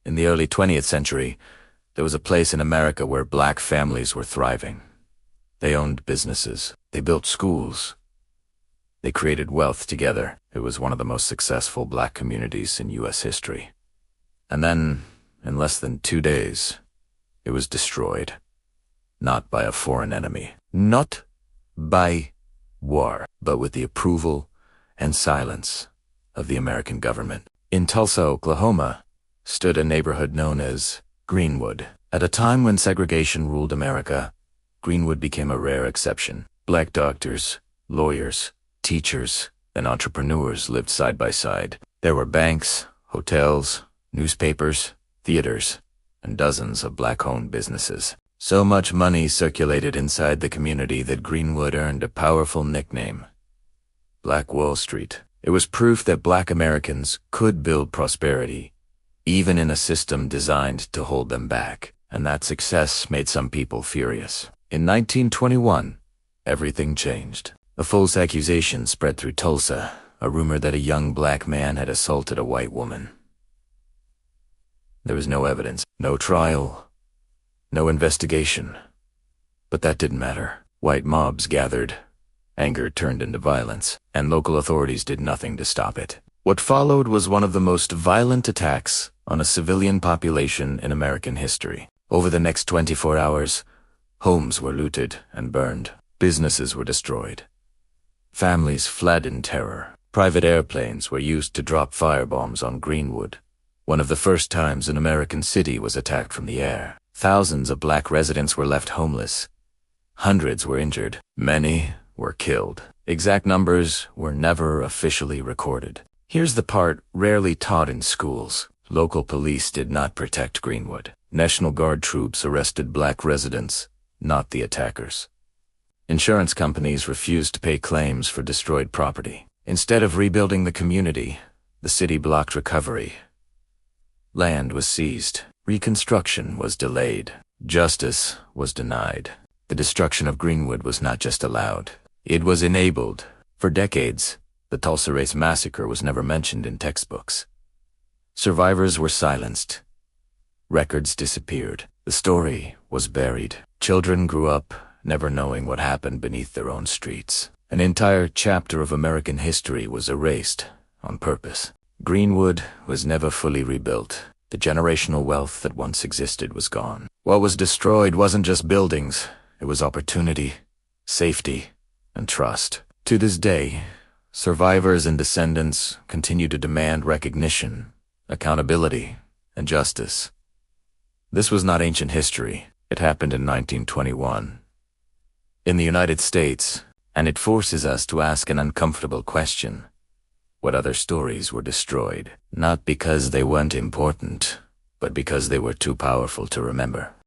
In the early 20th century, there was a place in America where black families were thriving. They owned businesses. They built schools. They created wealth together. It was one of the most successful black communities in U.S. history. And then, in less than 2 days, it was destroyed. Not by a foreign enemy. Not by war, but with the approval and silence of the American government. In Tulsa, Oklahoma, stood a neighborhood known as Greenwood. At a time when segregation ruled America, Greenwood became a rare exception. Black doctors, lawyers, teachers, and entrepreneurs lived side by side. There were banks, hotels, newspapers, theaters, and dozens of black-owned businesses. So much money circulated inside the community that Greenwood earned a powerful nickname, Black Wall Street. It was proof that black Americans could build prosperity, even in a system designed to hold them back, and that success made some people furious. In 1921, everything changed. A false accusation spread through Tulsa, a rumor that a young black man had assaulted a white woman. There was no evidence, no trial, no investigation. But that didn't matter. White mobs gathered. Anger turned into violence, and local authorities did nothing to stop it. What followed was one of the most violent attacks on a civilian population in American history. Over the next 24 hours, homes were looted and burned. Businesses were destroyed. Families fled in terror. Private airplanes were used to drop firebombs on Greenwood. One of the first times an American city was attacked from the air. Thousands of black residents were left homeless. Hundreds were injured. Many were killed. Exact numbers were never officially recorded. Here's the part rarely taught in schools. Local police did not protect Greenwood. National Guard troops arrested black residents, not the attackers. Insurance companies refused to pay claims for destroyed property. Instead of rebuilding the community, the city blocked recovery. Land was seized. Reconstruction was delayed. Justice was denied. The destruction of Greenwood was not just allowed. It was enabled. For decades, the Tulsa Race Massacre was never mentioned in textbooks. Survivors were silenced. Records disappeared. The story was buried. Children grew up never knowing what happened beneath their own streets. An entire chapter of American history was erased on purpose. Greenwood was never fully rebuilt. The generational wealth that once existed was gone. What was destroyed wasn't just buildings. It was opportunity, safety, and trust. To this day, survivors and descendants continue to demand recognition, accountability, and justice. This was not ancient history. It happened in 1921. In the United States, and it forces us to ask an uncomfortable question. What other stories were destroyed? Not because they weren't important, but because they were too powerful to remember.